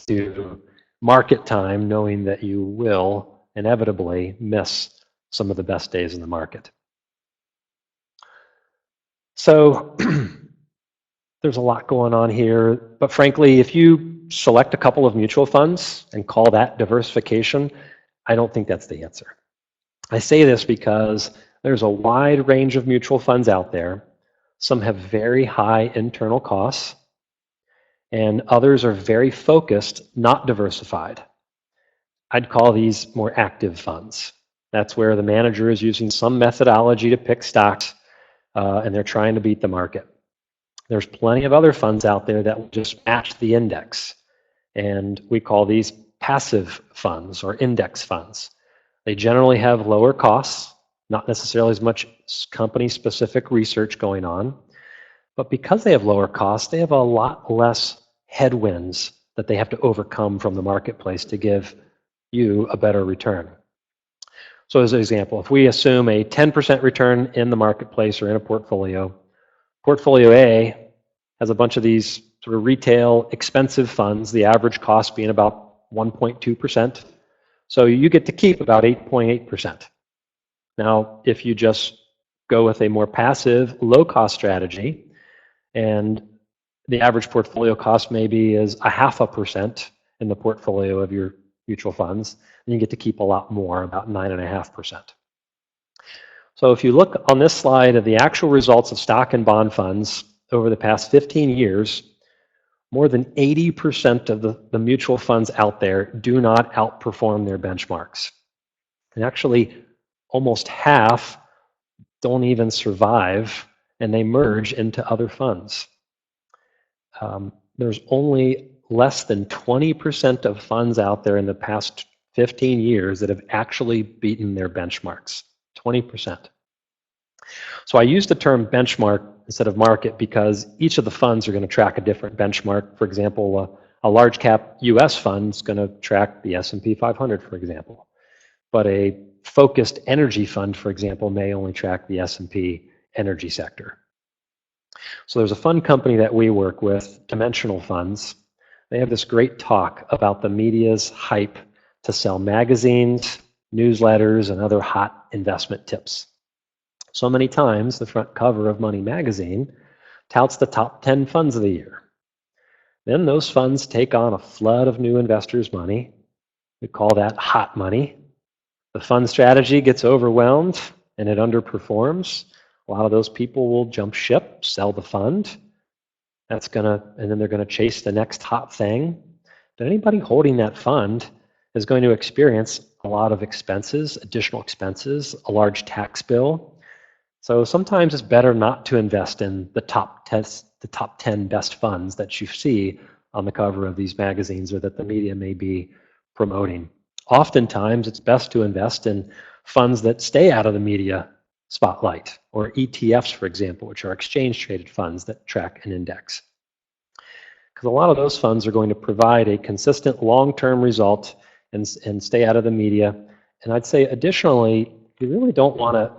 to market time, knowing that you will inevitably miss some of the best days in the market. So there's a lot going on here, but frankly, if you select a couple of mutual funds and call that diversification, I don't think that's the answer. I say this because there's a wide range of mutual funds out there. Some have very high internal costs, and others are very focused, not diversified. I'd call these more active funds. That's where the manager is using some methodology to pick stocks, and they're trying to beat the market. There's plenty of other funds out there that will just match the index, and we call these passive funds or index funds. They generally have lower costs, not necessarily as much company-specific research going on, but because they have lower costs, they have a lot less headwinds that they have to overcome from the marketplace to give you a better return. So as an example, if we assume a 10% return in the marketplace or in a portfolio, Portfolio A has a bunch of these sort of retail expensive funds, the average cost being about 1.2%. So you get to keep about 8.8%. Now, if you just go with a more passive, low-cost strategy, and the average portfolio cost maybe is 0.5% in the portfolio of your mutual funds, then you get to keep a lot more, about 9.5%. So if you look on this slide of the actual results of stock and bond funds over the past 15 years, more than 80% of the mutual funds out there do not outperform their benchmarks. And actually, almost half don't even survive, and they merge into other funds. There's only less than 20% of funds out there in the past 15 years that have actually beaten their benchmarks, 20%. So I use the term benchmark instead of market because each of the funds are going to track a different benchmark. For example, a large cap US fund is going to track the S&P 500, for example. But a focused energy fund, for example, may only track the S&P energy sector. So there's a fund company that we work with, Dimensional Funds. They have this great talk about the media's hype to sell magazines, newsletters, and other hot investment tips. So many times, the front cover of Money magazine touts the top 10 funds of the year. Then those funds take on a flood of new investors' money. We call that hot money. The fund strategy gets overwhelmed and it underperforms. A lot of those people will jump ship, sell the fund. And then they're gonna chase the next hot thing. But anybody holding that fund is going to experience a lot of expenses, additional expenses, a large tax bill. So sometimes it's better not to invest in the top 10 best funds that you see on the cover of these magazines or that the media may be promoting. Oftentimes, it's best to invest in funds that stay out of the media spotlight, or ETFs, for example, which are exchange-traded funds that track an index. Because a lot of those funds are going to provide a consistent long-term result and stay out of the media. And I'd say additionally, you really don't want a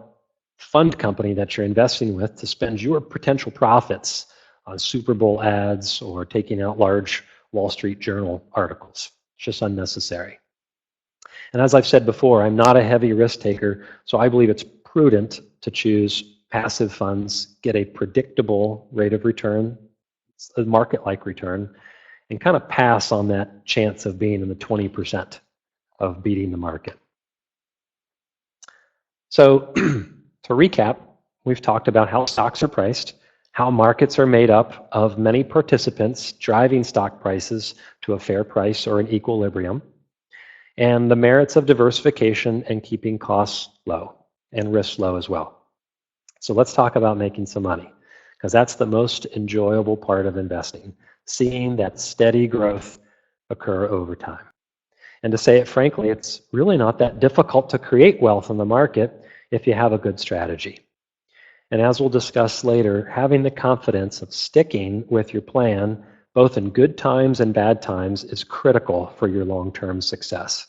fund company that you're investing with to spend your potential profits on Super Bowl ads or taking out large Wall Street Journal articles. It's just unnecessary. And as I've said before, I'm not a heavy risk taker, so I believe it's prudent to choose passive funds, get a predictable rate of return, a market-like return, and kind of pass on that chance of being in the 20% of beating the market. So to recap, we've talked about how stocks are priced, how markets are made up of many participants driving stock prices to a fair price or an equilibrium, and the merits of diversification and keeping costs low and risks low as well. So let's talk about making some money, because that's the most enjoyable part of investing, seeing that steady growth occur over time. And to say it frankly, it's really not that difficult to create wealth in the market if you have a good strategy. And as we'll discuss later, having the confidence of sticking with your plan, both in good times and bad times, is critical for your long-term success.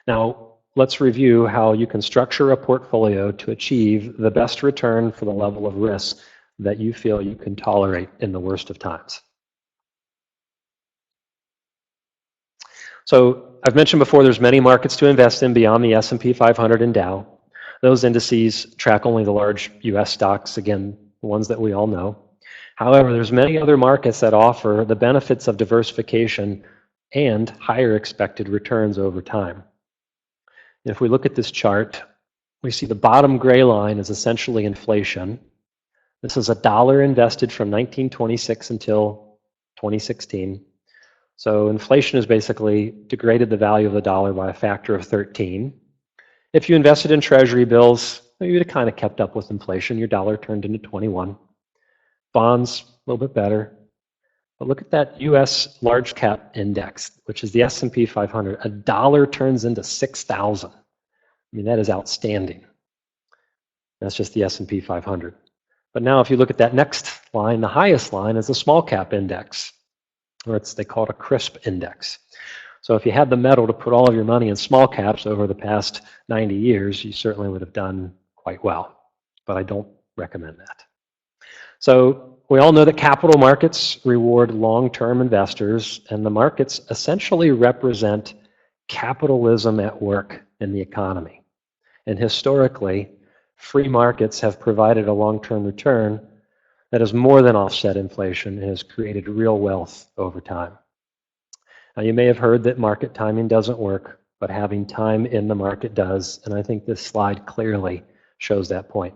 Now, let's review how you can structure a portfolio to achieve the best return for the level of risk that you feel you can tolerate in the worst of times. So I've mentioned before there's many markets to invest in beyond the S&P 500 and Dow. Those indices track only the large US stocks, again, the ones that we all know. However, there's many other markets that offer the benefits of diversification and higher expected returns over time. If we look at this chart, we see the bottom gray line is essentially inflation. This is $1 invested from 1926 until 2016. So inflation has basically degraded the value of the dollar by a factor of 13. If you invested in treasury bills, you would have kind of kept up with inflation. Your dollar turned into 21. Bonds, a little bit better. But look at that US large cap index, which is the S&P 500. $1 turns into 6,000. I mean, that is outstanding. That's just the S&P 500. But now if you look at that next line, the highest line is the small cap index, or they call it a CRISP index. So if you had the metal to put all of your money in small caps over the past 90 years, you certainly would have done quite well. But I don't recommend that. So we all know that capital markets reward long-term investors, and the markets essentially represent capitalism at work in the economy. And historically, free markets have provided a long-term return that has more than offset inflation and has created real wealth over time. Now, you may have heard that market timing doesn't work, but having time in the market does, and I think this slide clearly shows that point.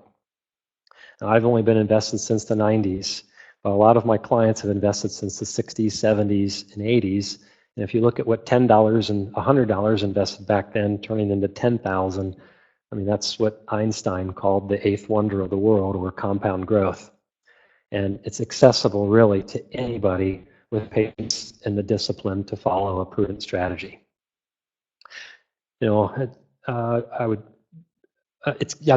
Now, I've only been invested since the 90s, but a lot of my clients have invested since the 60s, 70s, and 80s. And if you look at what $10 and $100 invested back then turning into 10,000, I mean, that's what Einstein called the eighth wonder of the world, or compound growth. And it's accessible really to anybody with patience and the discipline to follow a prudent strategy. You know, you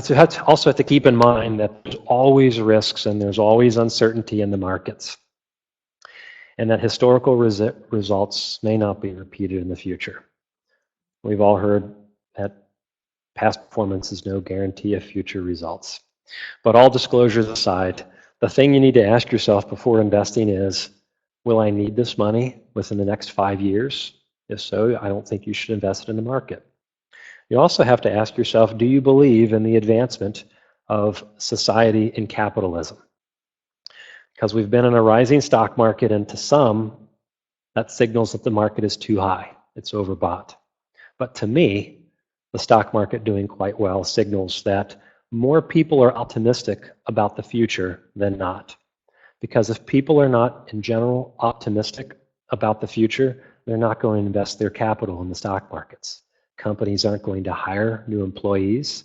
also have to keep in mind that there's always risks and there's always uncertainty in the markets, and that historical results may not be repeated in the future. We've all heard that past performance is no guarantee of future results. But all disclosures aside, the thing you need to ask yourself before investing is, will I need this money within the next 5 years? If so, I don't think you should invest it in the market. You also have to ask yourself, do you believe in the advancement of society and capitalism? Because we've been in a rising stock market, and to some, that signals that the market is too high. It's overbought. But to me, the stock market doing quite well signals that more people are optimistic about the future than not. Because if people are not, in general, optimistic about the future, they're not going to invest their capital in the stock markets. Companies aren't going to hire new employees.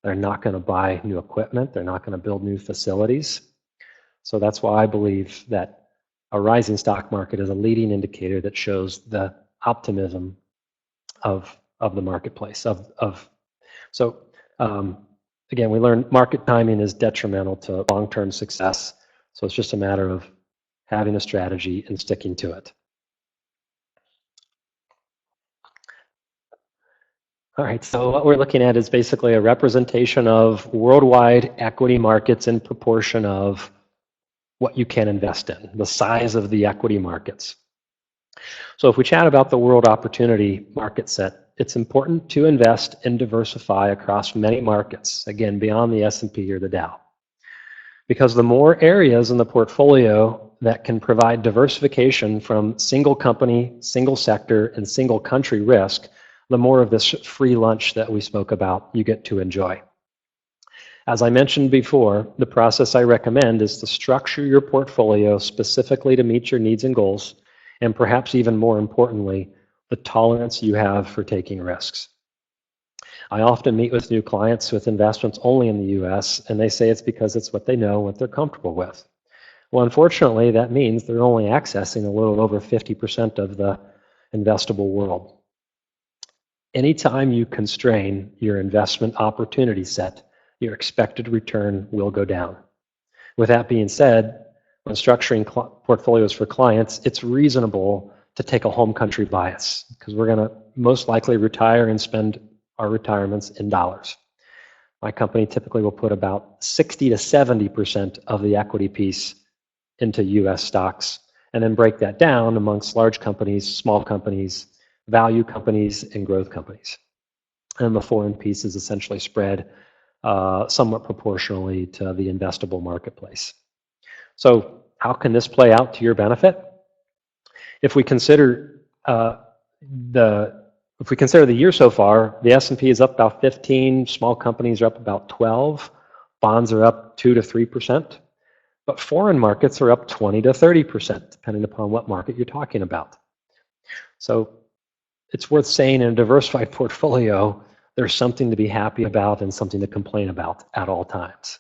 They're not going to buy new equipment. They're not going to build new facilities. So that's why I believe that a rising stock market is a leading indicator that shows the optimism of the marketplace. Again, we learned market timing is detrimental to long-term success. So it's just a matter of having a strategy and sticking to it. All right, so what we're looking at is basically a representation of worldwide equity markets in proportion of what you can invest in, the size of the equity markets. So if we chat about the world opportunity market set, it's important to invest and diversify across many markets, again, beyond the S&P or the Dow. Because the more areas in the portfolio that can provide diversification from single company, single sector, and single country risk, the more of this free lunch that we spoke about you get to enjoy. As I mentioned before, the process I recommend is to structure your portfolio specifically to meet your needs and goals, and perhaps even more importantly, the tolerance you have for taking risks. I often meet with new clients with investments only in the US, and they say it's because it's what they know, what they're comfortable with. Well, unfortunately, that means they're only accessing a little over 50% of the investable world. Anytime you constrain your investment opportunity set, your expected return will go down. With that being said, when structuring portfolios for clients, it's reasonable to take a home country bias, because we're going to most likely retire and spend our retirements in dollars. My company typically will put about 60 to 70% of the equity piece into US stocks, and then break that down amongst large companies, small companies, value companies, and growth companies. And the foreign piece is essentially spread somewhat proportionally to the investable marketplace. So how can this play out to your benefit? If we consider the year so far, the S&P is up about 15, small companies are up about 12, bonds are up 2 to 3%, but foreign markets are up 20 to 30%, depending upon what market you're talking about. So it's worth saying in a diversified portfolio, there's something to be happy about and something to complain about at all times.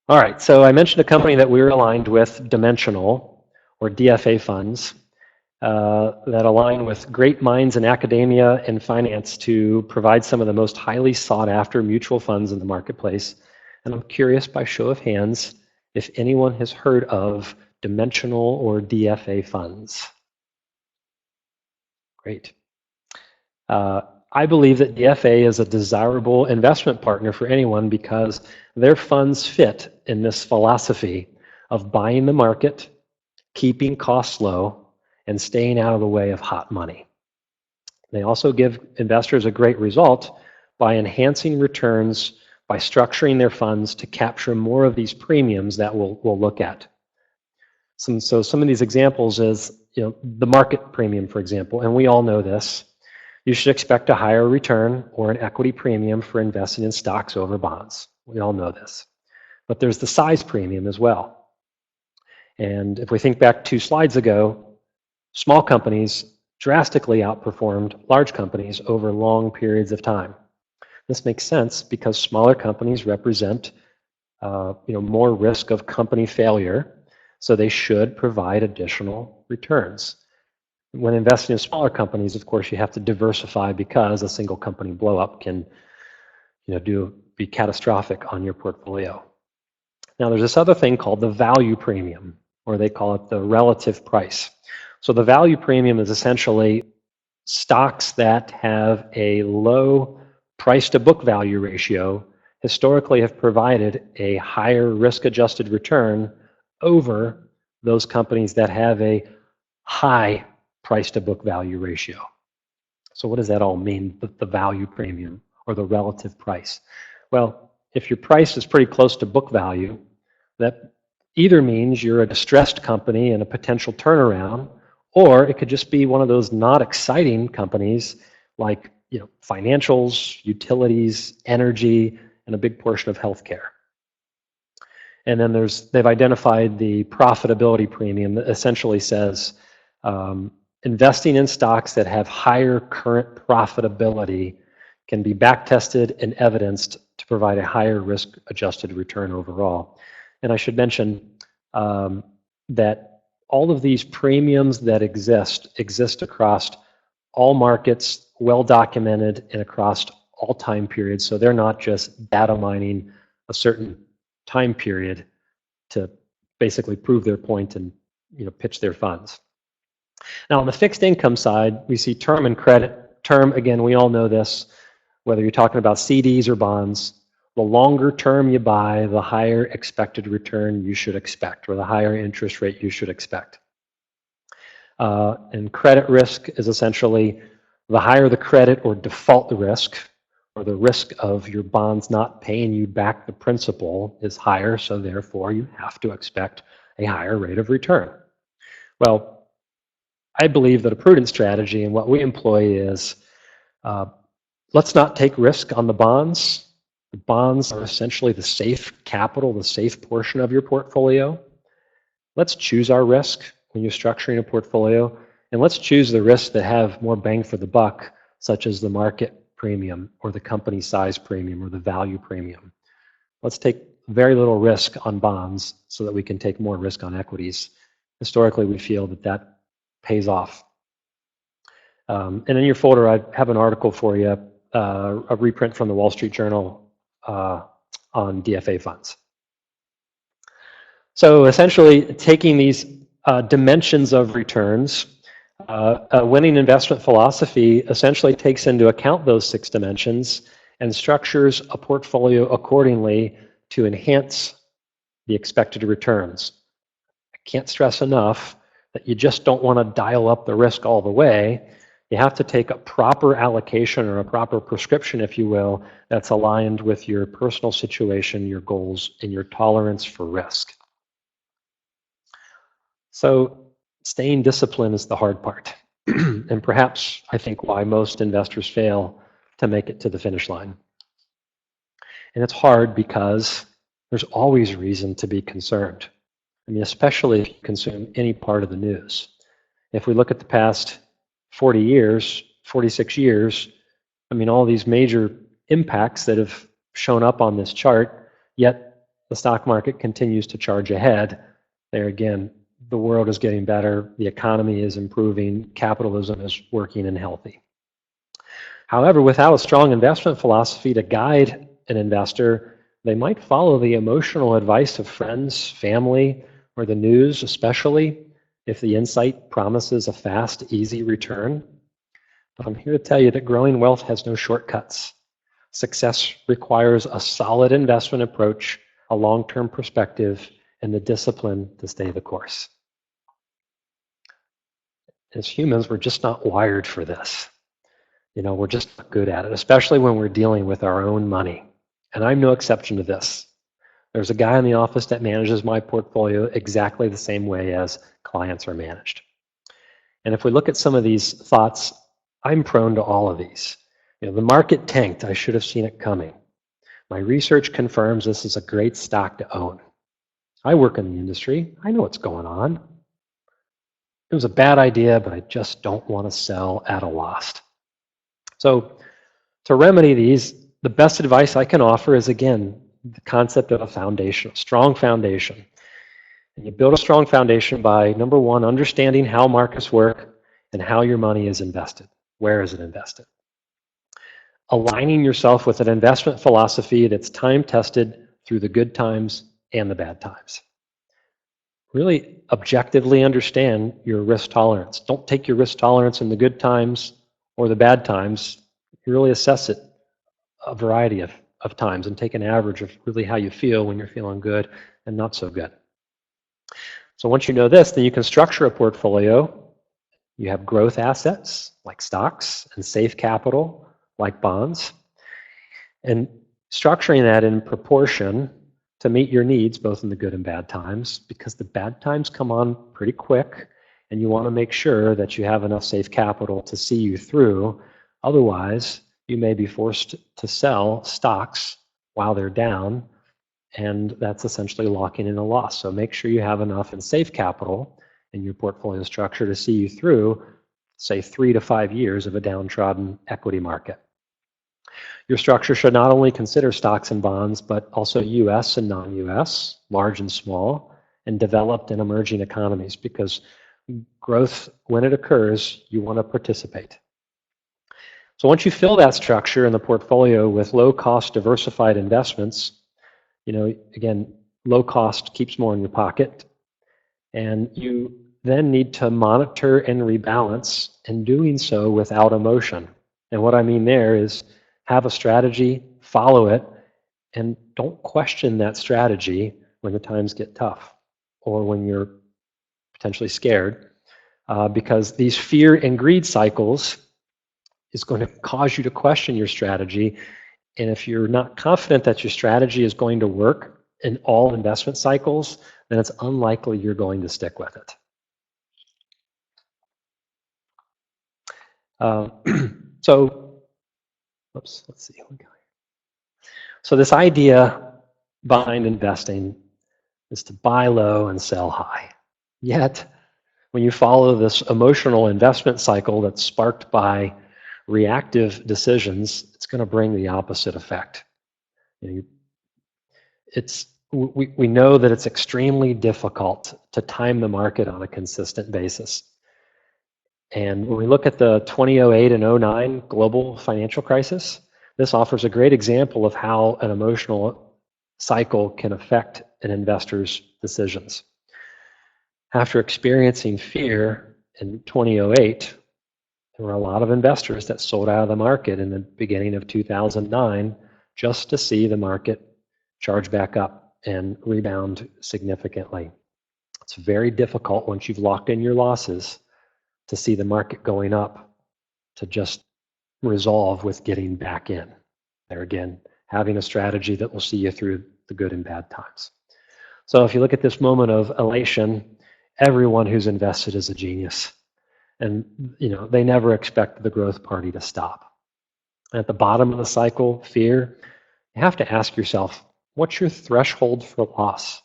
All right, so I mentioned a company that we're aligned with, Dimensional, or DFA funds, that align with great minds in academia and finance to provide some of the most highly sought after mutual funds in the marketplace. And I'm curious, by show of hands, if anyone has heard of Dimensional or DFA funds. Great. I believe that DFA is a desirable investment partner for anyone because their funds fit in this philosophy of buying the market, keeping costs low, and staying out of the way of hot money. They also give investors a great result by enhancing returns by structuring their funds to capture more of these premiums that we'll look at. So some of these examples is, the market premium, for example, and we all know this. You should expect a higher return or an equity premium for investing in stocks over bonds. We all know this. But there's the size premium as well. And if we think back 2 slides ago, small companies drastically outperformed large companies over long periods of time. This makes sense because smaller companies represent more risk of company failure, so they should provide additional returns. When investing in smaller companies, of course, you have to diversify because a single company blow-up can be catastrophic on your portfolio. Now, there's this other thing called the value premium, or they call it the relative price. So the value premium is essentially stocks that have a low price-to-book value ratio historically have provided a higher risk-adjusted return over those companies that have a high price-to-book value ratio. So what does that all mean, the value premium or the relative price? Well, if your price is pretty close to book value, that either means you're a distressed company and a potential turnaround, or it could just be one of those not exciting companies like financials, utilities, energy, and a big portion of healthcare. And then they've identified the profitability premium that essentially says investing in stocks that have higher current profitability can be back-tested and evidenced to provide a higher risk-adjusted return overall. And I should mention that all of these premiums that exist across all markets, well documented, and across all time periods. So they're not just data mining a certain time period to basically prove their point and pitch their funds. Now on the fixed income side, we see term and credit. Term, again, we all know this, whether you're talking about CDs or bonds, the longer term you buy, the higher expected return you should expect, or the higher interest rate you should expect. And credit risk is essentially the higher the credit or default risk, or the risk of your bonds not paying you back the principal is higher, so therefore you have to expect a higher rate of return. Well, I believe that a prudent strategy and what we employ is let's not take risk on the bonds. The bonds are essentially the safe capital, the safe portion of your portfolio. Let's choose our risk when you're structuring a portfolio, and let's choose the risks that have more bang for the buck, such as the market premium or the company size premium or the value premium. Let's take very little risk on bonds so that we can take more risk on equities. Historically, we feel that pays off. And in your folder, I have an article for you, a reprint from the Wall Street Journal on DFA funds. So essentially, taking these dimensions of returns, a winning investment philosophy essentially takes into account those 6 dimensions and structures a portfolio accordingly to enhance the expected returns. I can't stress enough that you just don't want to dial up the risk all the way. You have to take a proper allocation or a proper prescription, if you will, that's aligned with your personal situation, your goals, and your tolerance for risk. So staying disciplined is the hard part. And perhaps I think why most investors fail to make it to the finish line. And it's hard because there's always reason to be concerned. I mean, especially if you consume any part of the news. If we look at the past 40 years, 46 years, I mean, all these major impacts that have shown up on this chart, yet the stock market continues to charge ahead. There again, the world is getting better, the economy is improving, capitalism is working and healthy. However, without a strong investment philosophy to guide an investor, they might follow the emotional advice of friends, family, or the news, especially if the insight promises a fast, easy return. But I'm here to tell you that growing wealth has no shortcuts. Success requires a solid investment approach, a long-term perspective, and the discipline to stay the course. As humans, we're just not wired for this. You know, we're just not good at it, especially when we're dealing with our own money. And I'm no exception to this. There's a guy in the office that manages my portfolio exactly the same way as clients are managed. And if we look at some of these thoughts, I'm prone to all of these. You know, the market tanked. I should have seen it coming. My research confirms this is a great stock to own. I work in the industry. I know what's going on. It was a bad idea, but I just don't want to sell at a loss. So to remedy these, the best advice I can offer is, again, the concept of a foundation, a strong foundation. And you build a strong foundation by, number one, understanding how markets work and how your money is invested. Where is it invested? Aligning yourself with an investment philosophy that's time-tested through the good times and the bad times. Really objectively understand your risk tolerance. Don't take your risk tolerance in the good times or the bad times. You really assess it a variety of times and take an average of really how you feel when you're feeling good and not so good. So once you know this, then you can structure a portfolio. You have growth assets like stocks and safe capital like bonds. And structuring that in proportion to meet your needs, both in the good and bad times, because the bad times come on pretty quick, and you want to make sure that you have enough safe capital to see you through. Otherwise, you may be forced to sell stocks while they're down, and that's essentially locking in a loss. So make sure you have enough in safe capital in your portfolio structure to see you through, say, 3 to 5 years of a downtrodden equity market. Your structure should not only consider stocks and bonds, but also US and non-US, large and small, and developed and emerging economies, because growth, when it occurs, you want to participate. So once you fill that structure in the portfolio with low-cost diversified investments, you know, again, low cost keeps more in your pocket, and you then need to monitor and rebalance, and doing so without emotion. And what I mean there is have a strategy, follow it, and don't question that strategy when the times get tough or when you're potentially scared, because these fear and greed cycles is going to cause you to question your strategy. And if you're not confident that your strategy is going to work in all investment cycles, then it's unlikely you're going to stick with it. Let's see. So this idea behind investing is to buy low and sell high. Yet, when you follow this emotional investment cycle that's sparked by reactive decisions, it's going to bring the opposite effect. We know that it's extremely difficult to time the market on a consistent basis. And when we look at the 2008 and 09 global financial crisis, this offers a great example of how an emotional cycle can affect an investor's decisions. After experiencing fear in 2008, there were a lot of investors that sold out of the market in the beginning of 2009 just to see the market charge back up and rebound significantly. It's very difficult once you've locked in your losses to see the market going up to just resolve with getting back in. There again, having a strategy that will see you through the good and bad times. So if you look at this moment of elation, everyone who's invested is a genius. And they never expect the growth party to stop. At the bottom of the cycle, fear, you have to ask yourself, what's your threshold for loss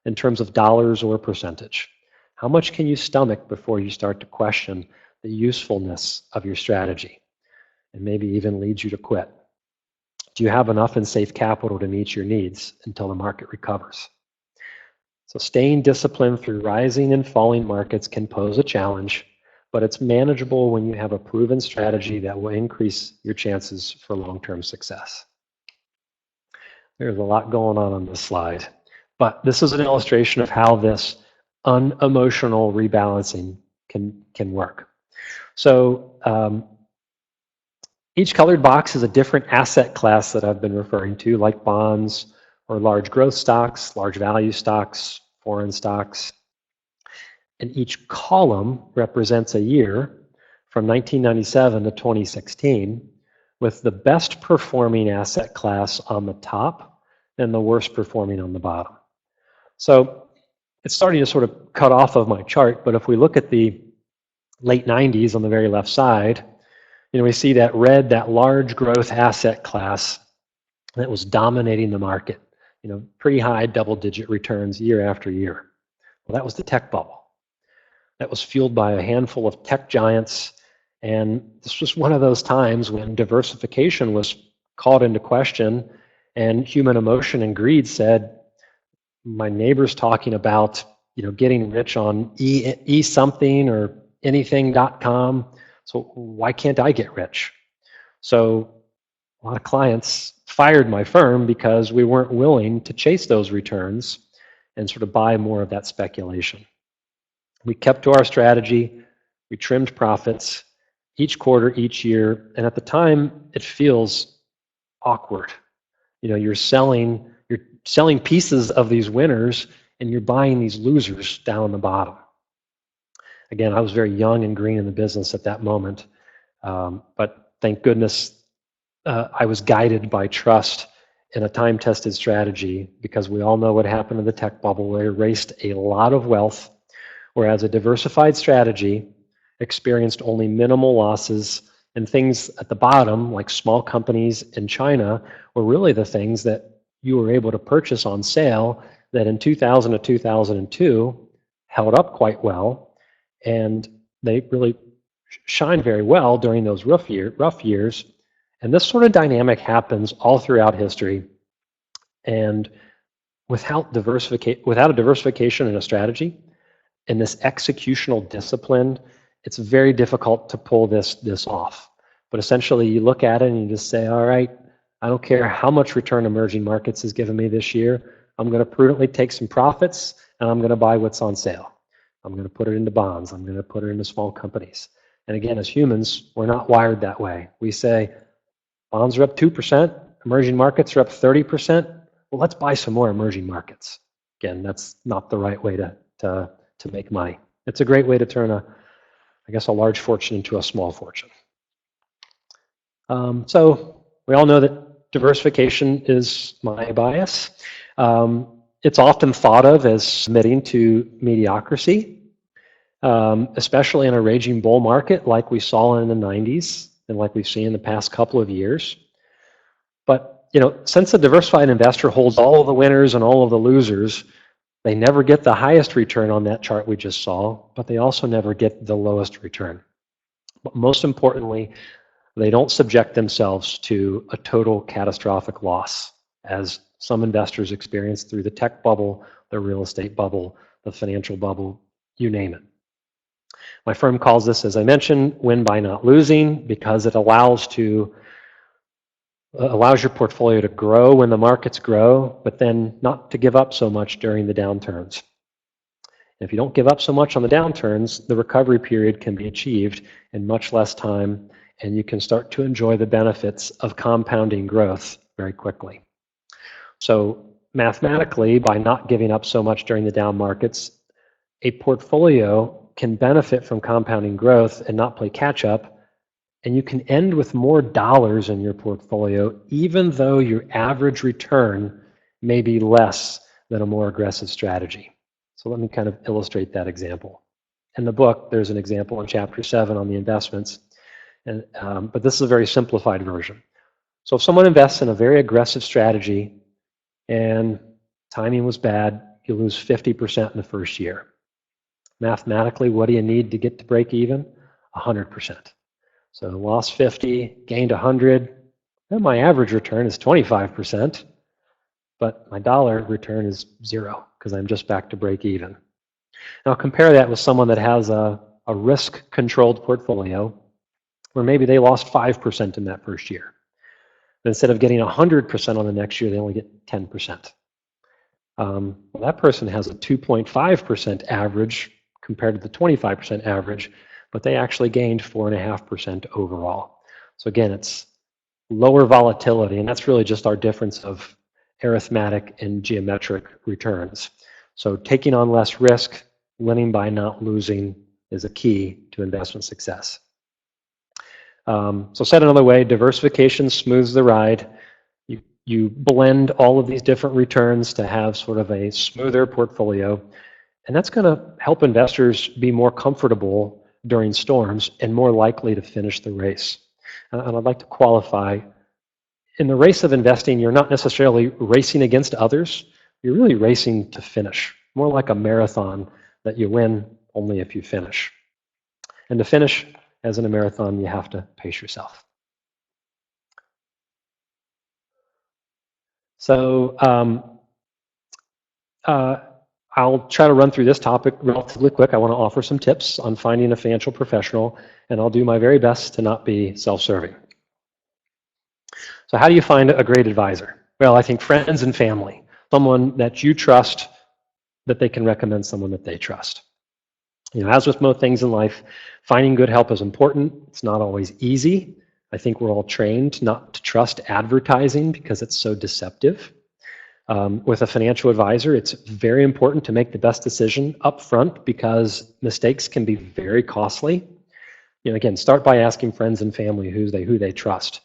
in terms of dollars or percentage? How much can you stomach before you start to question the usefulness of your strategy and maybe even leads you to quit? Do you have enough in safe capital to meet your needs until the market recovers? So staying disciplined through rising and falling markets can pose a challenge, but it's manageable when you have a proven strategy that will increase your chances for long-term success. There's a lot going on this slide, but this is an illustration of how this unemotional rebalancing can work. So each colored box is a different asset class that I've been referring to, like bonds or large growth stocks, large value stocks, foreign stocks. And each column represents a year from 1997 to 2016 with the best performing asset class on the top and the worst performing on the bottom. So it's starting to sort of cut off of my chart, but if we look at the late 90s on the very left side, we see that red, that large growth asset class that was dominating the market, pretty high double-digit returns year after year. Well, that was the tech bubble. That was fueled by a handful of tech giants, and this was one of those times when diversification was called into question, and human emotion and greed said, my neighbor's talking about getting rich on e something or anything.com, so why can't I get rich? So a lot of clients fired my firm because we weren't willing to chase those returns and sort of buy more of that speculation. We kept to our strategy, we trimmed profits each quarter, each year, and at the time it feels awkward. You're selling pieces of these winners and you're buying these losers down the bottom. Again, I was very young and green in the business at that moment, but thank goodness I was guided by trust in a time-tested strategy, because we all know what happened in the tech bubble. They erased a lot of wealth, whereas a diversified strategy experienced only minimal losses, and things at the bottom, like small companies in China, were really the things that you were able to purchase on sale that in 2000 to 2002 held up quite well, and they really shined very well during those rough years. And this sort of dynamic happens all throughout history. And without a diversification in a strategy and this executional discipline, it's very difficult to pull this off. But essentially, you look at it and you just say, all right, I don't care how much return emerging markets has given me this year. I'm going to prudently take some profits, and I'm going to buy what's on sale. I'm going to put it into bonds. I'm going to put it into small companies. And again, as humans, we're not wired that way. We say, bonds are up 2%, emerging markets are up 30%. Well, let's buy some more emerging markets. Again, that's not the right way to make money. It's a great way to turn a large fortune into a small fortune. So we all know that diversification is my bias. It's often thought of as submitting to mediocrity, especially in a raging bull market like we saw in the 90s and like we've seen in the past couple of years. But since a diversified investor holds all of the winners and all of the losers, they never get the highest return on that chart we just saw, but they also never get the lowest return. But most importantly, they don't subject themselves to a total catastrophic loss, as some investors experienced through the tech bubble, the real estate bubble, the financial bubble, you name it. My firm calls this, as I mentioned, win by not losing, because it allows your portfolio to grow when the markets grow, but then not to give up so much during the downturns. If you don't give up so much on the downturns, the recovery period can be achieved in much less time, and you can start to enjoy the benefits of compounding growth very quickly. So mathematically, by not giving up so much during the down markets, a portfolio can benefit from compounding growth and not play catch up, and you can end with more dollars in your portfolio even though your average return may be less than a more aggressive strategy. So let me kind of illustrate that example. In the book, there's an example in chapter 7 on the investments, but this is a very simplified version. So if someone invests in a very aggressive strategy and timing was bad, you lose 50% in the first year. Mathematically, what do you need to get to break even? 100%. So lost 50, gained 100, then my average return is 25%, but my dollar return is 0 because I'm just back to break even. Now compare that with someone that has a risk-controlled portfolio where maybe they lost 5% in that first year. But instead of getting 100% on the next year, they only get 10%. Well, that person has a 2.5% average compared to the 25% average, but they actually gained 4.5% overall. So again, it's lower volatility, and that's really just our difference of arithmetic and geometric returns. So taking on less risk, winning by not losing, is a key to investment success. So said another way, diversification smooths the ride. You blend all of these different returns to have sort of a smoother portfolio, and that's going to help investors be more comfortable during storms and more likely to finish the race. And I'd like to qualify, in the race of investing, you're not necessarily racing against others, you're really racing to finish, more like a marathon that you win only if you finish. And to finish, as in a marathon, you have to pace yourself. So I'll try to run through this topic relatively quick. I want to offer some tips on finding a financial professional, and I'll do my very best to not be self-serving. So how do you find a great advisor? Well, I think friends and family, someone that you trust, that they can recommend someone that they trust. You know, as with most things in life, finding good help is important. It's not always easy. I think we're all trained not to trust advertising because it's so deceptive. With a financial advisor, it's very important to make the best decision up front because mistakes can be very costly. You know, again, start by asking friends and family who they trust.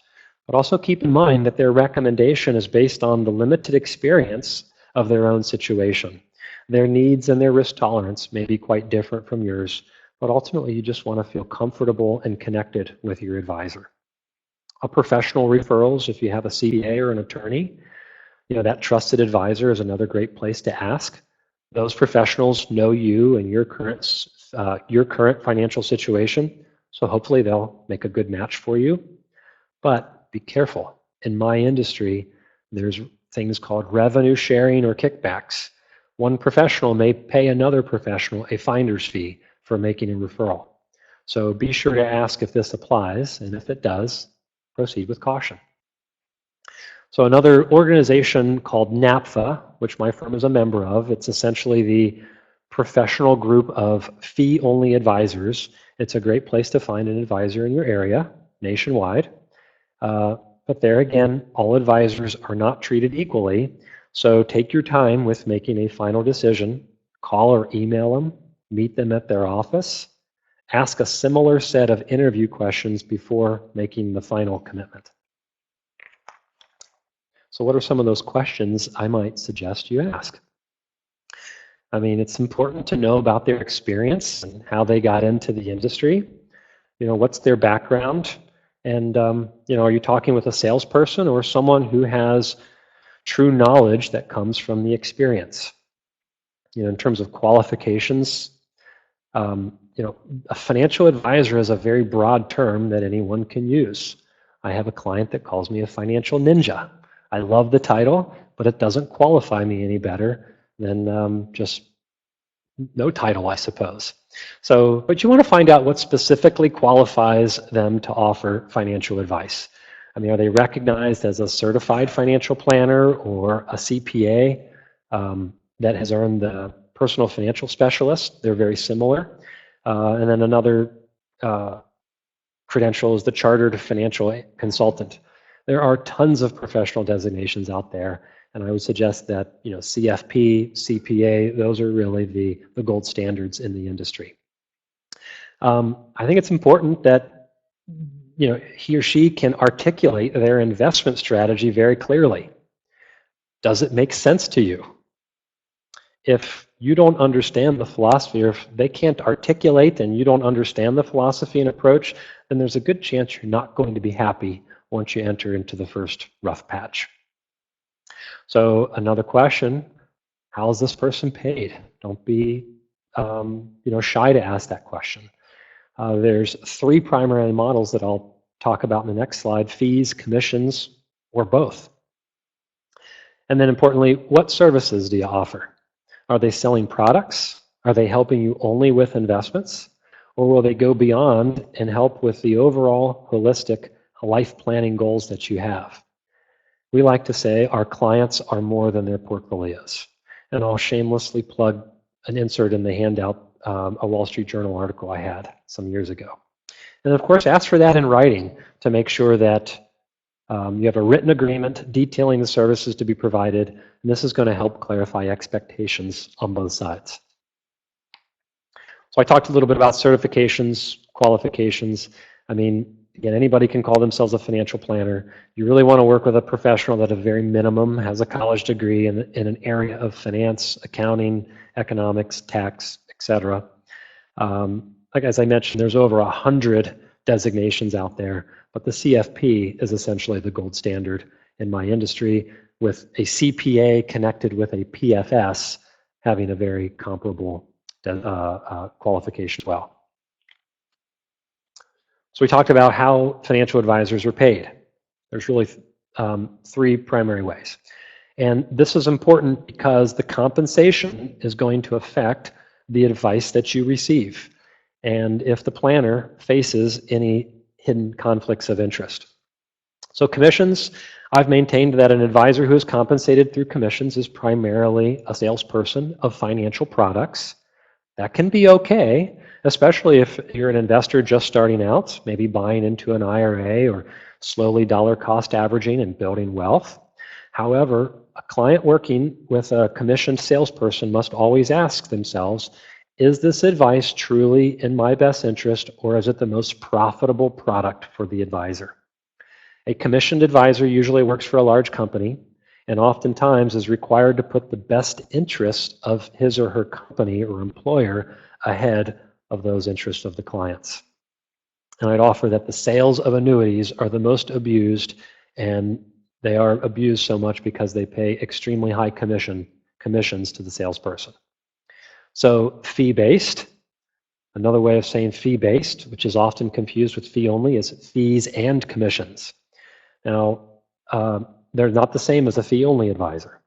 But also keep in mind that their recommendation is based on the limited experience of their own situation. Their needs and their risk tolerance may be quite different from yours, but ultimately you just want to feel comfortable and connected with your advisor. A professional referrals, if you have a CPA or an attorney, you know, that trusted advisor is another great place to ask. Those professionals know you and your current financial situation, so hopefully they'll make a good match for you. But be careful. In my industry, there's things called revenue sharing or kickbacks. One professional may pay another professional a finder's fee for making a referral. So be sure to ask if this applies, and if it does, proceed with caution. So another organization called NAPFA, which my firm is a member of, it's essentially the professional group of fee-only advisors. It's a great place to find an advisor in your area, nationwide. But there again, all advisors are not treated equally. So take your time with making a final decision. Call or email them, meet them at their office, ask a similar set of interview questions before making the final commitment. So what are some of those questions I might suggest you ask? I mean, it's important to know about their experience and how they got into the industry. You know, what's their background? And, you know, are you talking with a salesperson or someone who has true knowledge that comes from the experience? You know, in terms of qualifications, you know, a financial advisor is a very broad term that anyone can use. I have a client that calls me a financial ninja. I love the title, but it doesn't qualify me any better than just no title, I suppose. So, but you want to find out what specifically qualifies them to offer financial advice. I mean, are they recognized as a certified financial planner or a CPA that has earned the personal financial specialist? They're very similar. And then another credential is the chartered financial consultant. There are tons of professional designations out there, And I would suggest that CFP, CPA, those are really the gold standards in the industry. I think it's important that he or she can articulate their investment strategy very clearly. Does it make sense to you? If you don't understand the philosophy, or if they can't articulate and you don't understand the philosophy and approach, then there's a good chance you're not going to be happy once you enter into the first rough patch. So another question, how is this person paid? Don't be shy to ask that question. There's 3 primary models that I'll talk about in the next slide: fees, commissions, or both. And then importantly, what services do you offer? Are they selling products? Are they helping you only with investments? Or will they go beyond and help with the overall holistic life planning goals that you have? We like to say our clients are more than their portfolios. And I'll shamelessly plug an insert in the handout, a Wall Street Journal article I had some years ago. And of course, ask for that in writing to make sure that you have a written agreement detailing the services to be provided, and this is going to help clarify expectations on both sides. So I talked a little bit about certifications, qualifications. I mean, again, anybody can call themselves a financial planner. You really want to work with a professional that at a very minimum has a college degree in an area of finance, accounting, economics, tax, etc. Like as I mentioned, there's over 100 designations out there, but the CFP is essentially the gold standard in my industry, with a CPA connected with a PFS having a very comparable qualification as well. So we talked about how financial advisors are paid. There's really 3 primary ways. And this is important because the compensation is going to affect the advice that you receive, and if the planner faces any hidden conflicts of interest. So commissions, I've maintained that an advisor who is compensated through commissions is primarily a salesperson of financial products. That can be okay, especially if you're an investor just starting out, maybe buying into an IRA or slowly dollar cost averaging and building wealth. However, a client working with a commissioned salesperson must always ask themselves, is this advice truly in my best interest, or is it the most profitable product for the advisor? A commissioned advisor usually works for a large company and oftentimes is required to put the best interest of his or her company or employer ahead of those interests of the clients. And I'd offer that the sales of annuities are the most abused, and they are abused so much because they pay extremely high commissions to the salesperson. So fee-based, another way of saying fee-based, which is often confused with fee-only, is fees and commissions. Now, they're not the same as a fee-only advisor.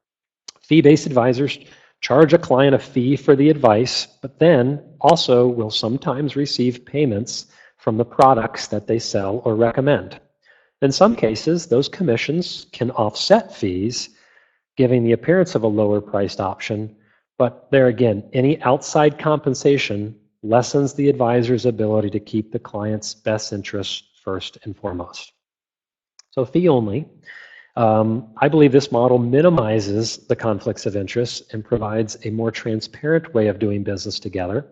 Fee-based advisors charge a client a fee for the advice, but then also will sometimes receive payments from the products that they sell or recommend. In some cases, those commissions can offset fees, giving the appearance of a lower priced option, but there again, any outside compensation lessens the advisor's ability to keep the client's best interests first and foremost. So fee only, I believe this model minimizes the conflicts of interest and provides a more transparent way of doing business together.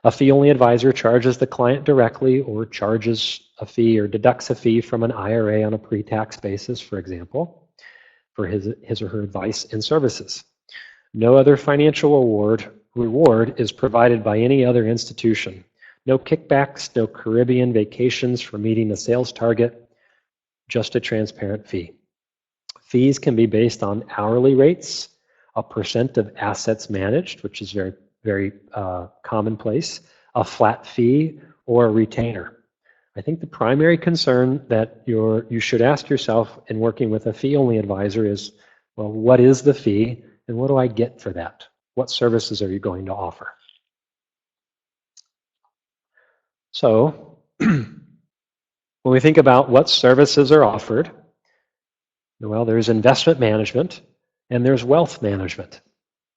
A fee-only advisor charges the client directly or charges a fee or deducts a fee from an IRA on a pre-tax basis, for example, for his or her advice and services. No other financial reward is provided by any other institution. No kickbacks, no Caribbean vacations for meeting a sales target, just a transparent fee. Fees can be based on hourly rates, a percent of assets managed, which is very, very commonplace, a flat fee, or a retainer. I think the primary concern that you should ask yourself in working with a fee-only advisor is, well, what is the fee and what do I get for that? What services are you going to offer? So when we think about what services are offered, well, there's investment management and there's wealth management.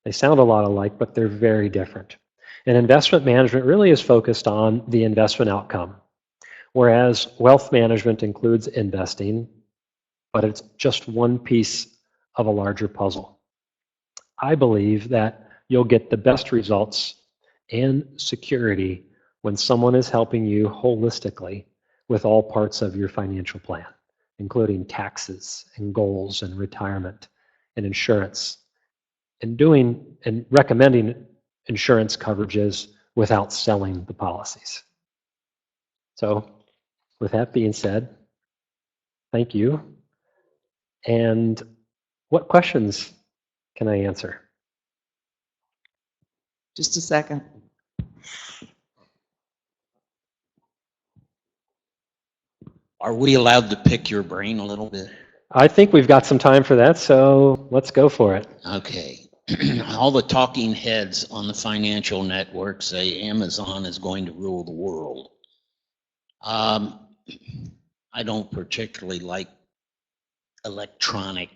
They sound a lot alike, but they're very different. And investment management really is focused on the investment outcome, whereas wealth management includes investing, but it's just one piece of a larger puzzle. I believe that you'll get the best results and security when someone is helping you holistically with all parts of your financial plan, including taxes and goals and retirement and insurance, and doing and recommending insurance coverages without selling the policies. So with that being said, thank you. And what questions can I answer? Just a second. Are we allowed to pick your brain a little bit? I think we've got some time for that, so let's go for it. Okay. All the talking heads on the financial network say Amazon is going to rule the world. I don't particularly like electronic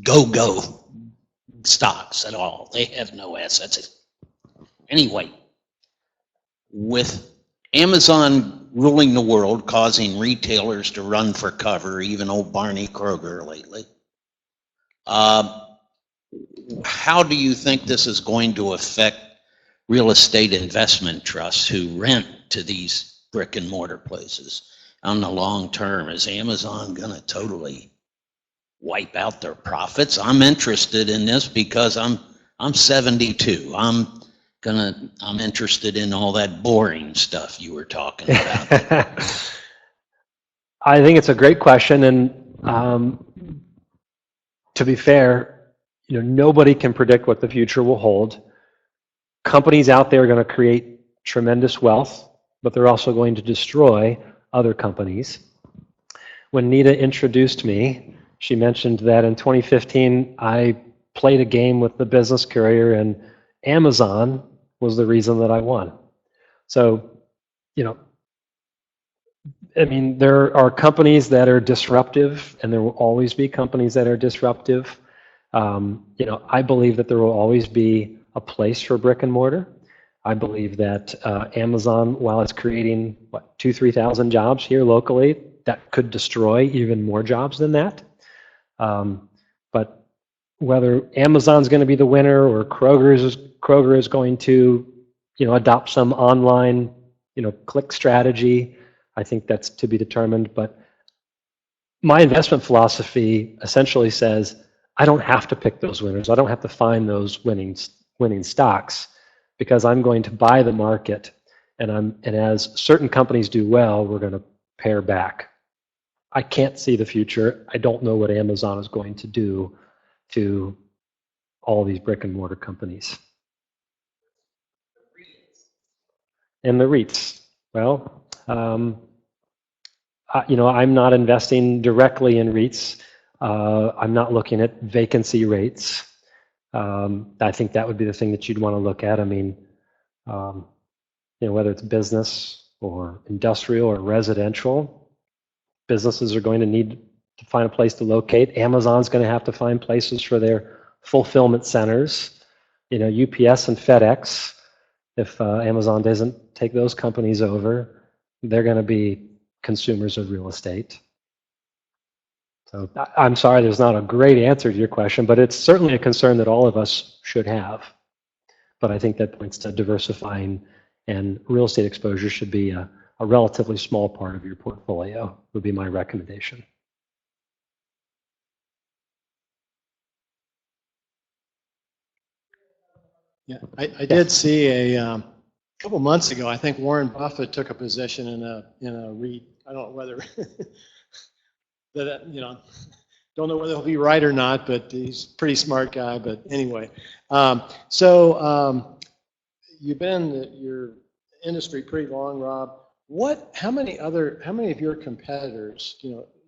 go-go stocks at all. They have no assets. Anyway, with Amazon ruling the world, causing retailers to run for cover, even old Barney Kroger lately, how do you think this is going to affect real estate investment trusts who rent to these brick and mortar places on the long term? Is Amazon going to totally wipe out their profits? I'm interested in this because I'm 72. I'm interested in all that boring stuff you were talking about. I think it's a great question, and to be fair, nobody can predict what the future will hold. Companies out there are going to create tremendous wealth, but they're also going to destroy other companies. When Nita introduced me, she mentioned that in 2015, I played a game with the business courier, and Amazon was the reason that I won. So, there are companies that are disruptive, and there will always be companies that are disruptive. I believe that there will always be a place for brick and mortar. I believe that Amazon, while it's creating 2,000-3,000 jobs here locally, that could destroy even more jobs than that. But whether Amazon's going to be the winner or Kroger is going to, adopt some online, click strategy, I think that's to be determined. But my investment philosophy essentially says I don't have to pick those winners. I don't have to find those winning stocks, because I'm going to buy the market, and as certain companies do well, we're going to pare back. I can't see the future. I don't know what Amazon is going to do to all these brick and mortar companies. And the REITs. Well, I'm not investing directly in REITs. I'm not looking at vacancy rates. I think that would be the thing that you'd want to look at. Whether it's business or industrial or residential, businesses are going to need to find a place to locate. Amazon's going to have to find places for their fulfillment centers. UPS and FedEx, if Amazon doesn't take those companies over, they're going to be consumers of real estate. So I'm sorry there's not a great answer to your question, but it's certainly a concern that all of us should have. But I think that points to diversifying, and real estate exposure should be a relatively small part of your portfolio, would be my recommendation. Yeah, I did see a couple months ago, I think Warren Buffett took a position in a REIT. I don't know whether that, don't know whether he'll be right or not, but he's a pretty smart guy. But anyway, you've been in your industry pretty long, Rob. How many of your competitors,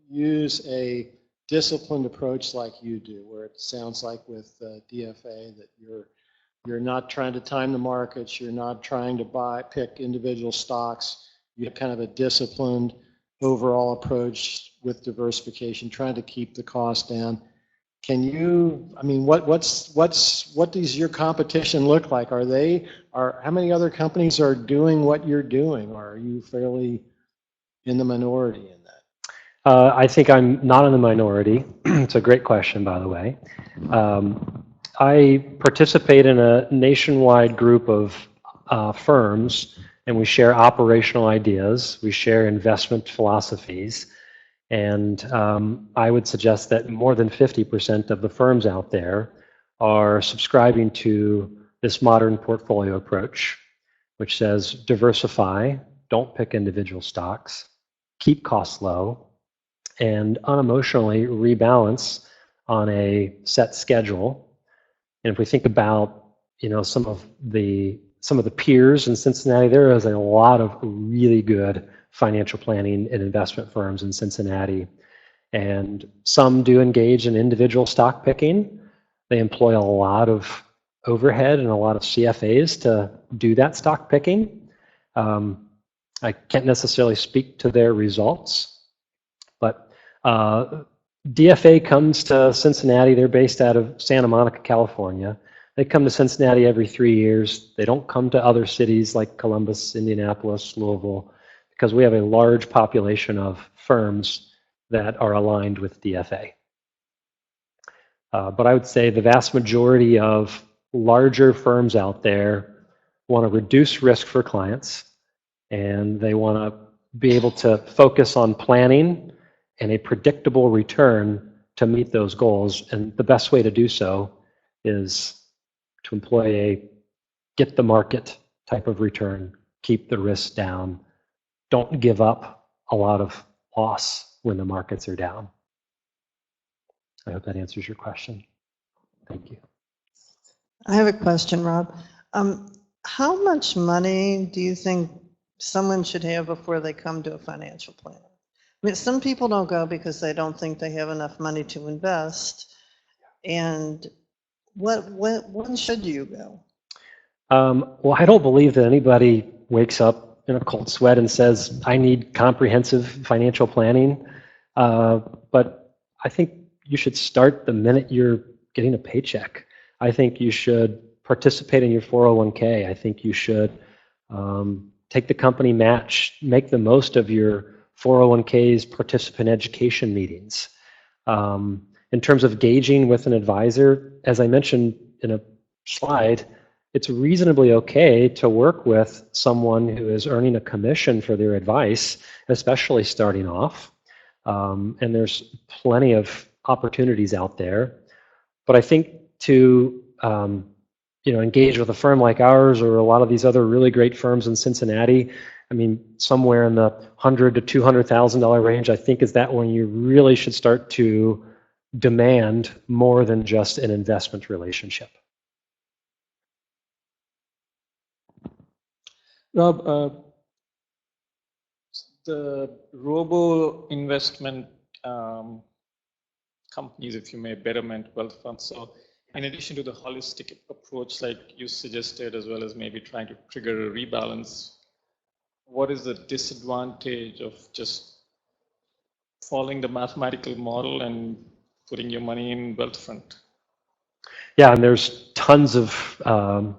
use a disciplined approach like you do, where it sounds like with DFA that you're not trying to time the markets, you're not trying to pick individual stocks, you have kind of a disciplined overall approach with diversification, trying to keep the cost down. Can you, what does your competition look like? How many other companies are doing what you're doing? Or are you fairly in the minority in that? I think I'm not in the minority. It's a great question, by the way. I participate in a nationwide group of firms, and we share operational ideas. We share investment philosophies. And I would suggest that more than 50% of the firms out there are subscribing to this modern portfolio approach, which says diversify, don't pick individual stocks, keep costs low, and unemotionally rebalance on a set schedule. And if we think about, some of the peers in Cincinnati, there is a lot of really good financial planning and investment firms in Cincinnati. And some do engage in individual stock picking. They employ a lot of overhead and a lot of CFAs to do that stock picking. I can't necessarily speak to their results, but DFA comes to Cincinnati. They're based out of Santa Monica, California. They come to Cincinnati every 3 years. They don't come to other cities like Columbus, Indianapolis, Louisville, because we have a large population of firms that are aligned with DFA. But I would say the vast majority of larger firms out there want to reduce risk for clients, and they want to be able to focus on planning and a predictable return to meet those goals. And the best way to do so is to employ a get the market type of return, keep the risk down, don't give up a lot of loss when the markets are down. I hope that answers your question. Thank you. I have a question, Rob. How much money do you think someone should have before they come to a financial planner? I mean, some people don't go because they don't think they have enough money to invest. And when should you go? Well, I don't believe that anybody wakes up in a cold sweat and says, I need comprehensive financial planning. But I think you should start the minute you're getting a paycheck. I think you should participate in your 401k. I think you should take the company match, make the most of your 401k's participant education meetings. In terms of gauging with an advisor, as I mentioned in a slide, it's reasonably okay to work with someone who is earning a commission for their advice, especially starting off. And there's plenty of opportunities out there. But I think to engage with a firm like ours or a lot of these other really great firms in Cincinnati, I mean, somewhere in the $100,000 to $200,000 range, I think is that when you really should start to demand more than just an investment relationship. Rob, the robo investment companies, if you may, Betterment, wealth funds. So in addition to the holistic approach like you suggested, as well as maybe trying to trigger a rebalance, what is the disadvantage of just following the mathematical model and putting your money in wealth fund? Yeah, and there's tons of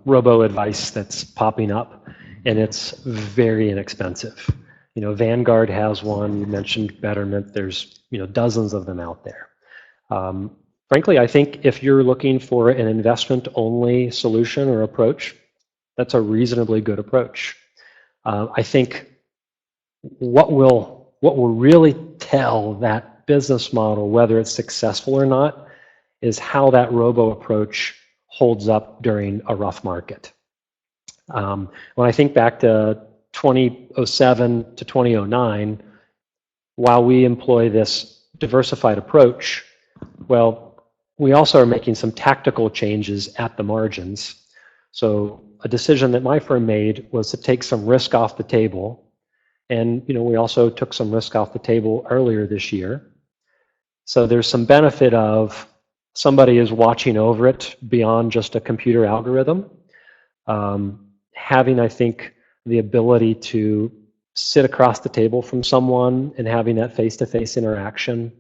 robo advice that's popping up, and it's very inexpensive. Vanguard has one. You mentioned Betterment. There's dozens of them out there. Frankly, I think if you're looking for an investment-only solution or approach, that's a reasonably good approach. I think what will really tell that business model whether it's successful or not is how that robo approach holds up during a rough market. When I think back to 2007 to 2009, while we employ this diversified approach, well, we also are making some tactical changes at the margins. So a decision that my firm made was to take some risk off the table. And we also took some risk off the table earlier this year. So there's some benefit of somebody is watching over it beyond just a computer algorithm. Having, I think, the ability to sit across the table from someone and having that face-to-face interaction,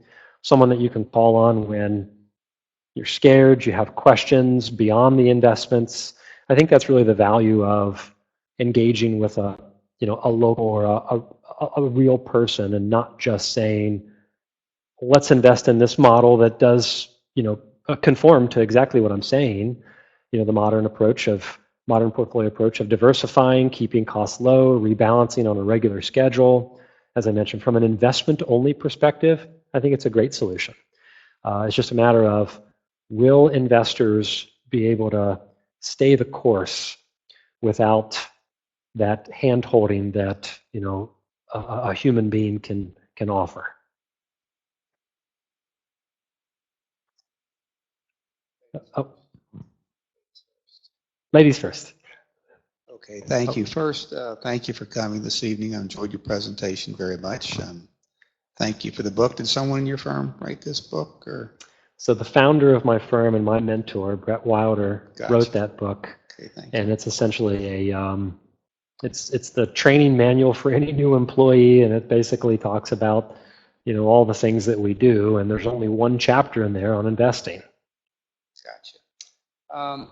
someone that you can call on when you're scared, you have questions beyond the investments. I think that's really the value of engaging with a local or a real person, and not just saying, let's invest in this model that does, conform to exactly what I'm saying. The modern portfolio approach of diversifying, keeping costs low, rebalancing on a regular schedule. As I mentioned, from an investment-only perspective, I think it's a great solution. It's just a matter of, will investors be able to stay the course without that hand-holding that a human being can offer? Oh. Ladies first. Okay, thank you. First, thank you for coming this evening. I enjoyed your presentation very much. Thank you for the book. Did someone in your firm write this book, or? So the founder of my firm and my mentor, Brett Wilder, wrote that book. Okay, thank you. And it's essentially it's the training manual for any new employee, and it basically talks about all the things that we do, and there's only one chapter in there on investing. Gotcha.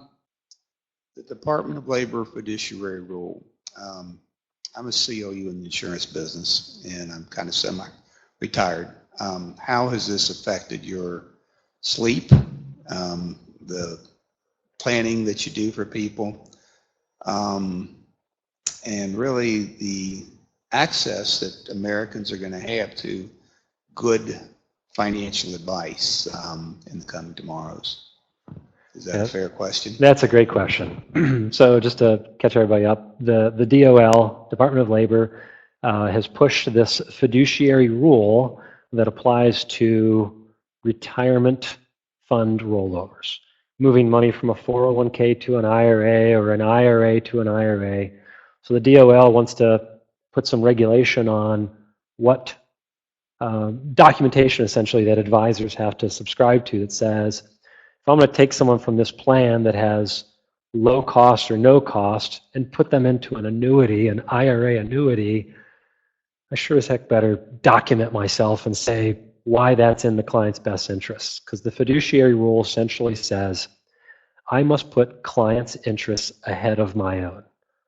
The Department of Labor fiduciary rule. I'm a COU in the insurance business, and I'm kind of semi-retired. How has this affected your sleep, the planning that you do for people, and really the access that Americans are going to have to good financial advice in the coming tomorrows? Is that a fair question? That's a great question. So just to catch everybody up, the DOL, Department of Labor, has pushed this fiduciary rule that applies to retirement fund rollovers, moving money from a 401k to an IRA or an IRA to an IRA. So the DOL wants to put some regulation on what documentation essentially that advisors have to subscribe to that says, if I'm going to take someone from this plan that has low cost or no cost and put them into an annuity, an IRA annuity, I sure as heck better document myself and say why that's in the client's best interests. Because the fiduciary rule essentially says, I must put clients' interests ahead of my own,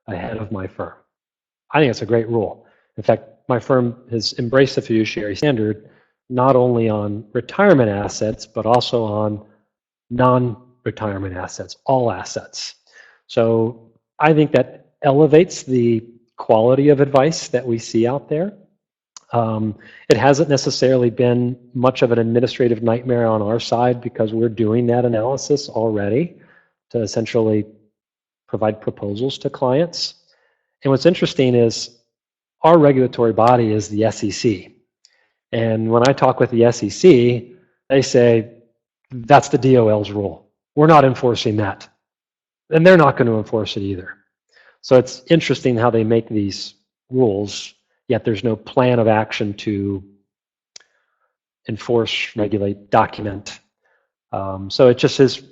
ahead of my firm. I think it's a great rule. In fact, my firm has embraced the fiduciary standard not only on retirement assets, but also on non-retirement assets, all assets. So I think that elevates the quality of advice that we see out there. It hasn't necessarily been much of an administrative nightmare on our side because we're doing that analysis already to essentially provide proposals to clients. And what's interesting is our regulatory body is the SEC. And when I talk with the SEC, they say, that's the DOL's rule. We're not enforcing that. And they're not going to enforce it either. So it's interesting how they make these rules, yet there's no plan of action to enforce, regulate, document. So it just is,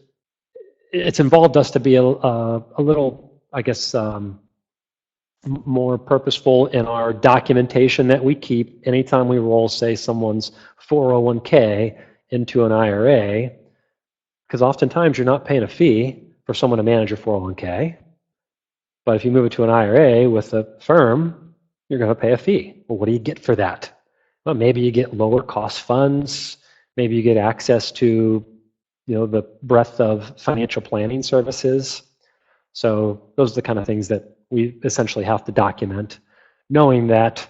it's involved us to be a little, I guess, more purposeful in our documentation that we keep anytime we roll, say, someone's 401k into an IRA, because oftentimes you're not paying a fee for someone to manage your 401k. But if you move it to an IRA with a firm, you're going to pay a fee. Well, what do you get for that? Well, maybe you get lower cost funds. Maybe you get access to, the breadth of financial planning services. So those are the kind of things that we essentially have to document, knowing that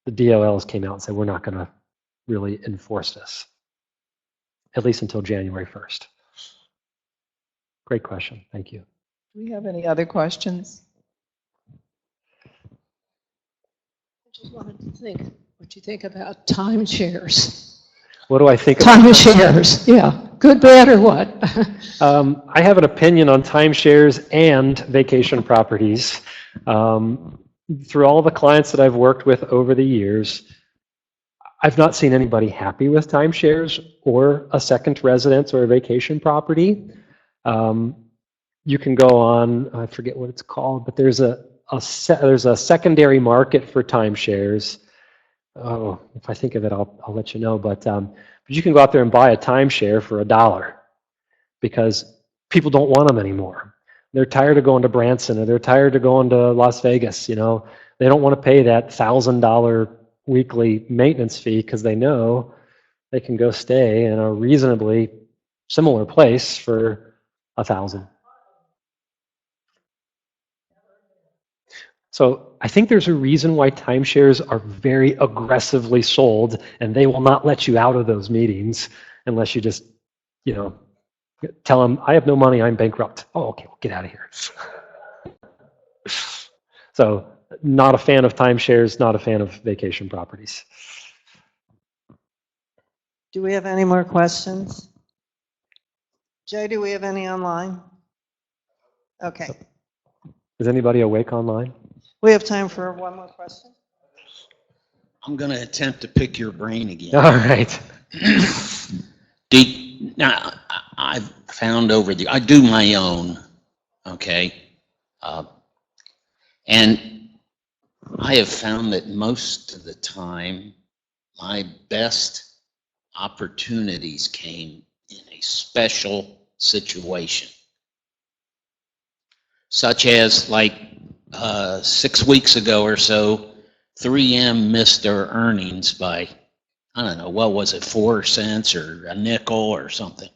the DOLs came out and said, we're not going to really enforce this, at least until January 1st. Great question. Thank you. Do we have any other questions? I just wanted to think what you think about timeshares. What do I think about timeshares? Yeah, good, bad, or what? I have an opinion on timeshares and vacation properties. Through all the clients that I've worked with over the years, I've not seen anybody happy with timeshares or a second residence or a vacation property. You can go on, I forget what it's called, but there's a secondary market for timeshares. Oh, if I think of it, I'll let you know. But you can go out there and buy a timeshare for $1 because people don't want them anymore. They're tired of going to Branson, or they're tired of going to Las Vegas. They don't want to pay that $1,000 weekly maintenance fee because they know they can go stay in a reasonably similar place for $1,000. So I think there's a reason why timeshares are very aggressively sold, and they will not let you out of those meetings unless you just, you know, tell them, I have no money, I'm bankrupt. Oh, okay, well, get out of here. So not a fan of timeshares, not a fan of vacation properties. Do we have any more questions? Jay, do we have any online? Okay. Is anybody awake online? We have time for one more question. I'm going to attempt to pick your brain again. All right. Now, I've found I do my own, okay? And I have found that most of the time, my best opportunities came in a special situation. Such as like 6 weeks ago or so, 3M missed their earnings by, I don't know, what was it, 4 cents or a nickel or something.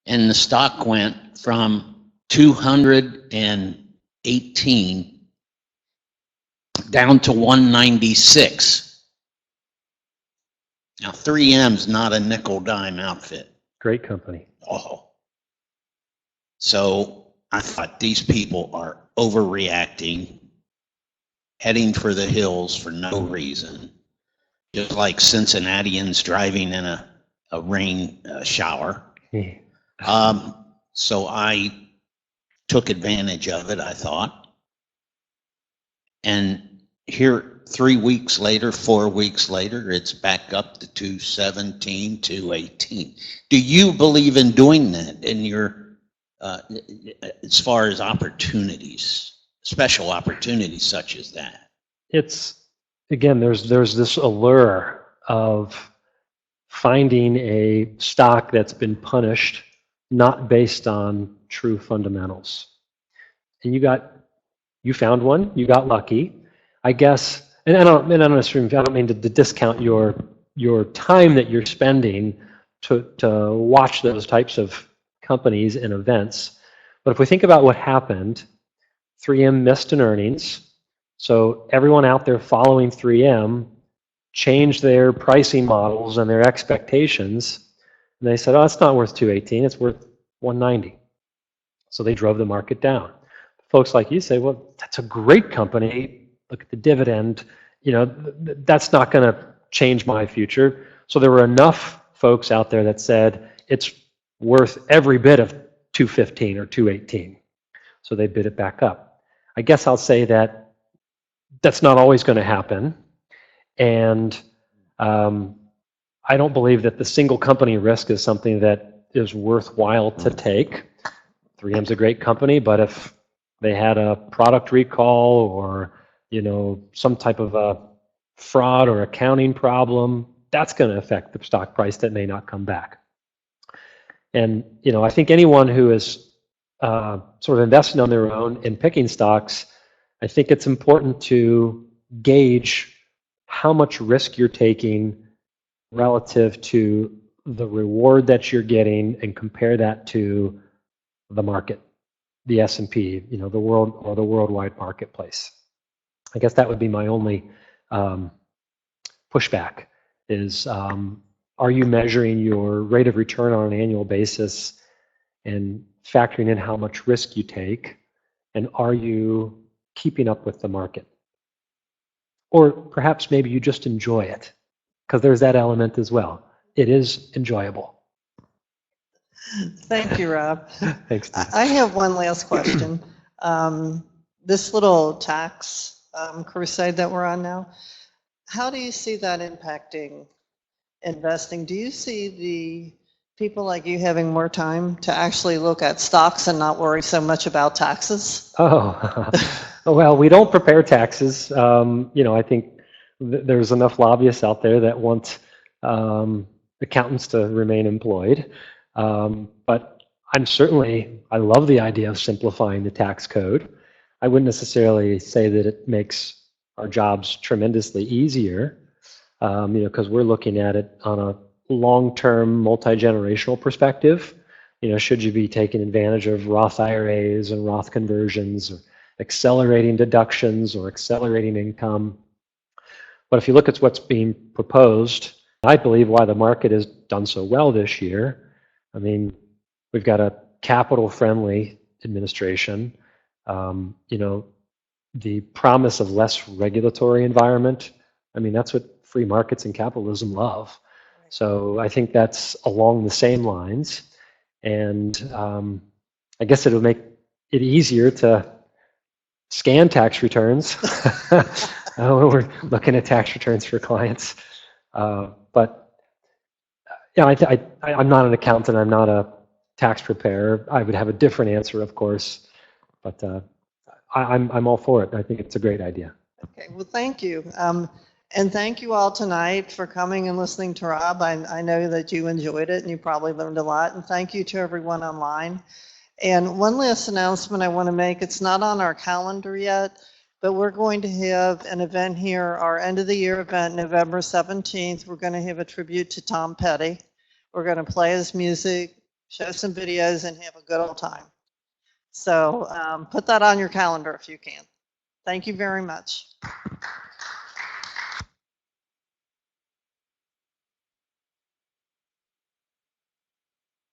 And the stock went from 218 down to 196. Now 3M's not a nickel dime outfit. Great company. Oh. So I thought these people are overreacting, heading for the hills for no reason. Just like Cincinnatians driving in a rain shower. So I took advantage of it, I thought. And here, 3 weeks later, 4 weeks later, it's back up to 217, 218. Do you believe in doing that in your, as far as opportunities, special opportunities such as that? It's, again, there's this allure of finding a stock that's been punished, not based on true fundamentals. And you found one, you got lucky. I guess, and I don't mean to discount your time that you're spending to watch those types of companies and events. But if we think about what happened, 3M missed an earnings. So everyone out there following 3M changed their pricing models and their expectations. And they said, oh, it's not worth 218, it's worth 190. So they drove the market down. Folks like you say, well, that's a great company. Look at the dividend. You know, that's not going to change my future. So there were enough folks out there that said it's worth every bit of 215 or 218. So they bid it back up. I guess I'll say that that's not always going to happen. And I don't believe that the single company risk is something that is worthwhile to take. 3M's a great company, but if they had a product recall or, you know, some type of a fraud or accounting problem, that's going to affect the stock price that may not come back. And, you know, I think anyone who is sort of investing on their own in picking stocks, I think it's important to gauge how much risk you're taking relative to the reward that you're getting and compare that to the market, the S&P, you know, the world or the worldwide marketplace. I guess that would be my only pushback is, are you measuring your rate of return on an annual basis and factoring in how much risk you take, and are you keeping up with the market? Or perhaps maybe you just enjoy it, because there's that element as well. It is enjoyable. Thank you, Rob. Thanks, Steve. I have one last question. This little tax crusade that we're on now, how do you see that impacting investing? Do you see the people like you having more time to actually look at stocks and not worry so much about taxes? Oh, well, we don't prepare taxes. You know, I think there's enough lobbyists out there that want accountants to remain employed. But I love the idea of simplifying the tax code. I wouldn't necessarily say that it makes our jobs tremendously easier. because we're looking at it on a long-term, multi-generational perspective. Should you be taking advantage of Roth IRAs and Roth conversions, or accelerating deductions, or accelerating income? But if you look at what's being proposed, I believe why the market has done so well this year. I mean, we've got a capital-friendly administration. The promise of less regulatory environment. I mean, that's what free markets and capitalism love. So I think that's along the same lines. And I guess it'll make it easier to scan tax returns when we're looking at tax returns for clients. But I'm not an accountant. I'm not a tax preparer. I would have a different answer, of course. But I'm all for it. I think it's a great idea. Okay, well, thank you. And thank you all tonight for coming and listening to Rob. I know that you enjoyed it and you probably learned a lot. And thank you to everyone online. And one last announcement I want to make. It's not on our calendar yet, but we're going to have an event here, our end of the year event, November 17th. We're going to have a tribute to Tom Petty. We're going to play his music, show some videos, and have a good old time. So put that on your calendar if you can. Thank you very much.